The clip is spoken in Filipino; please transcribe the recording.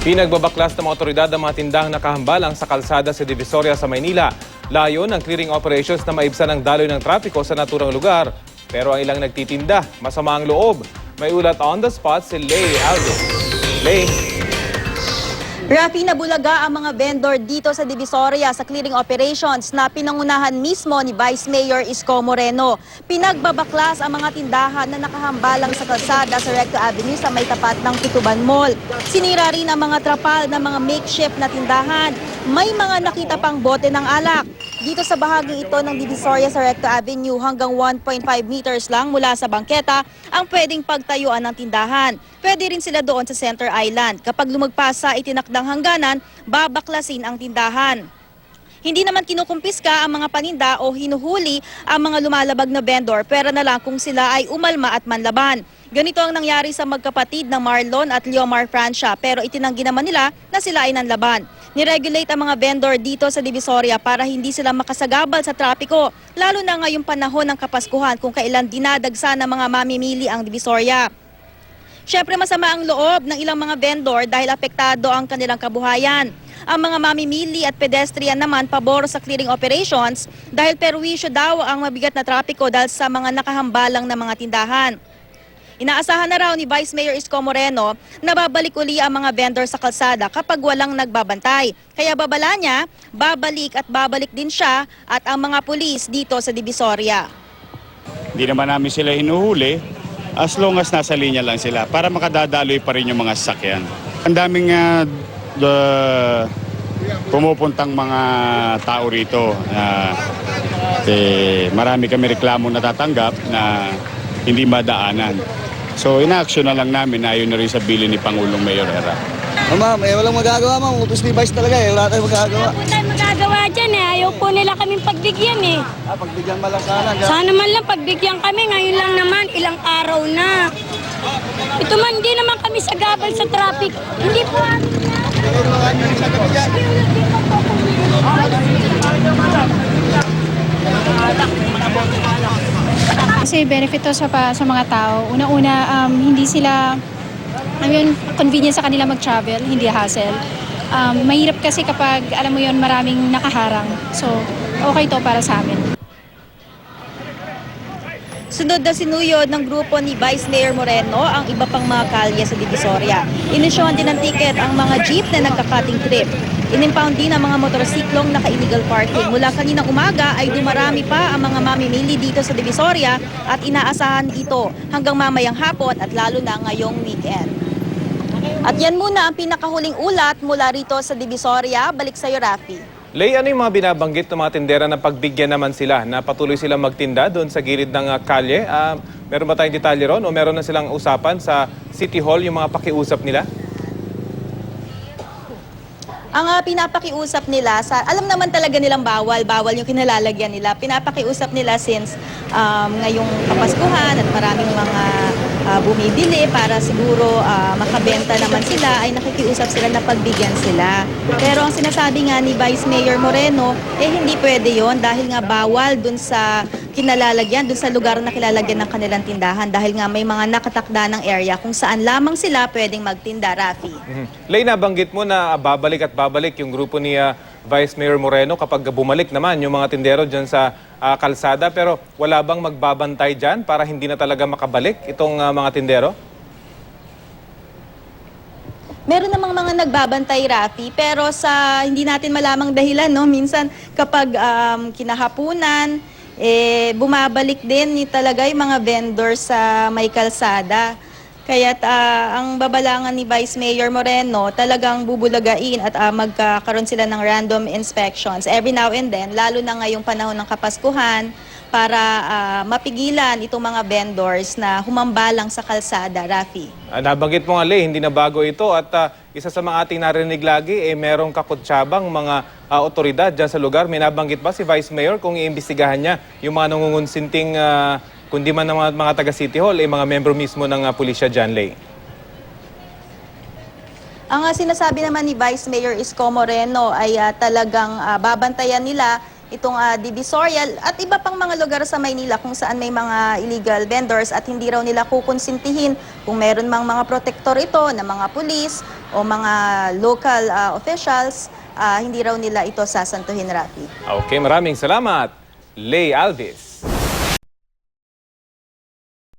Pinagbabaklas ng mga otoridad ang mga tindahang nakahambalang sa kalsada sa Divisoria sa Maynila. Layo ng clearing operations na maibsan ang daloy ng trapiko sa naturang lugar. Pero ang ilang nagtitinda, masama ang loob. May ulat on the spot si Lay Aldo. Lay. Rafi, nabulaga ang mga vendor dito sa Divisoria sa clearing operations na pinangunahan mismo ni Vice Mayor Isko Moreno. Pinagbabaklas ang mga tindahan na nakahambalang sa kalsada sa Recto Avenue sa may tapat ng Tutuban Mall. Sinira rin ang mga trapal na mga makeshift na tindahan. May mga nakita pang bote ng alak. Dito sa bahaging ito ng Divisoria sa Recto Avenue, hanggang 1.5 meters lang mula sa bangketa ang pwedeng pagtayuan ng tindahan. Pwede rin sila doon sa Center Island. Kapag lumagpas sa itinakdang hangganan, babaklasin ang tindahan. Hindi naman kinukumpiska ang mga paninda o hinuhuli ang mga lumalabag na vendor, pera na lang kung sila ay umalma at manlaban. Ganito ang nangyari sa magkapatid na Marlon at Leomar Francia, pero itinanggi naman nila na sila ay nanlaban. Niregulate ang mga vendor dito sa Divisoria para hindi sila makasagabal sa trapiko, lalo na ngayong panahon ng Kapaskuhan kung kailan dinadagsa ng mga mamimili ang Divisoria. Siyempre masama ang loob ng ilang mga vendor dahil apektado ang kanilang kabuhayan. Ang mga mamimili at pedestrian naman pabor sa clearing operations dahil perwisyo daw ang mabigat na trapiko dahil sa mga nakahambalang na mga tindahan. Inaasahan na raw ni Vice Mayor Isko Moreno na babalik uli ang mga vendor sa kalsada kapag walang nagbabantay. Kaya babala niya, babalik din siya at ang mga pulis dito sa Divisoria. Hindi naman namin sila hinuhuli as long as nasa linya lang sila para makadadaloy pa rin yung mga sasakyan. Ang daming pumupuntang mga tao rito. Marami kami reklamo natatanggap na hindi madaanan. So ina-action na lang namin na yun na rin sa bilin ni Pangulong Mayor Herrera. Ma'am, walang magagawa ma'am. Utos ni Vice talaga wala tayong magagawa. Wala po tayong magagawa dyan Ayaw po nila kaming pagbigyan Pagbigyan man lang sana. Sana man lang pagbigyan kami. Ngayon lang naman, ilang araw na. Ito man, hindi naman kami sagabal sa traffic. Hindi po amin na. Kasi benefit to sa mga tao. Una-una, hindi sila, convenient sa kanila mag-travel, hindi hassle. Mahirap kasi kapag, alam mo yon maraming nakaharang. So, okay to para sa amin. Sunod na sinuyod ng grupo ni Vice Mayor Moreno ang iba pang mga kalye sa Divisoria. Inisyohan din ng ticket ang mga jeep na nagka-cutting trip. Inimpound din ang mga motorsiklong naka-illegal parking. Mula kaninang umaga ay dumarami pa ang mga mamimili dito sa Divisoria at inaasahan ito hanggang mamayang hapon at lalo na ngayong weekend. At yan muna ang pinakahuling ulat mula rito sa Divisoria. Balik sa iyo, Rafi. Lay, ano yung mga binabanggit ng mga tindera na pagbigyan naman sila na patuloy silang magtinda doon sa gilid ng kalye? Meron ba tayong detalye ron o meron na silang usapan sa City Hall yung mga pakiusap nila? Ang pinapakiusap nila, alam naman talaga nilang bawal yung kinalalagyan nila. Pinapakiusap nila since ngayong Kapaskuhan at maraming mga bumibili para siguro makabenta naman sila, ay nakikiusap sila na pagbigyan sila. Pero ang sinasabi nga ni Vice Mayor Moreno, hindi pwede yon dahil nga bawal dun sa kinalalagyan, dun sa lugar na kilalagyan ng kanilang tindahan dahil nga may mga nakatakda ng area kung saan lamang sila pwedeng magtinda, Rafi. Lay, nabanggit mo na babalik yung grupo ni Vice Mayor Moreno kapag bumalik naman yung mga tindero dyan sa kalsada. Pero wala bang magbabantay dyan para hindi na talaga makabalik itong mga tindero? Meron namang mga nagbabantay, Rafi, pero sa hindi natin malamang dahilan, no? Minsan kapag kinahapunan, bumabalik din talaga yung mga vendor sa may kalsada. Kaya ang babalangan ni Vice Mayor Moreno talagang bubulagain at magkakaroon sila ng random inspections every now and then, lalo na ngayong panahon ng Kapaskuhan, para mapigilan itong mga vendors na humambalang sa kalsada, Rafi. Nabanggit mo nga, Lay, hindi na bago ito at isa sa mga ating narinig lagi, merong kakutsabang mga otoridad dyan sa lugar. May nabanggit ba si Vice Mayor kung iimbestigahan niya yung mga nangungunsinting kundi man ng mga taga City Hall, mga membro mismo ng pulisya dyan, Lay? Ang sinasabi naman ni Vice Mayor Isko Moreno ay talagang babantayan nila itong Divisoria at iba pang mga lugar sa Maynila kung saan may mga illegal vendors at hindi raw nila kukonsintihin kung meron mang mga protektor ito na mga pulis o mga local officials, hindi raw nila ito sasantuhin, Rafi. Okay, maraming salamat, Lay Alvis.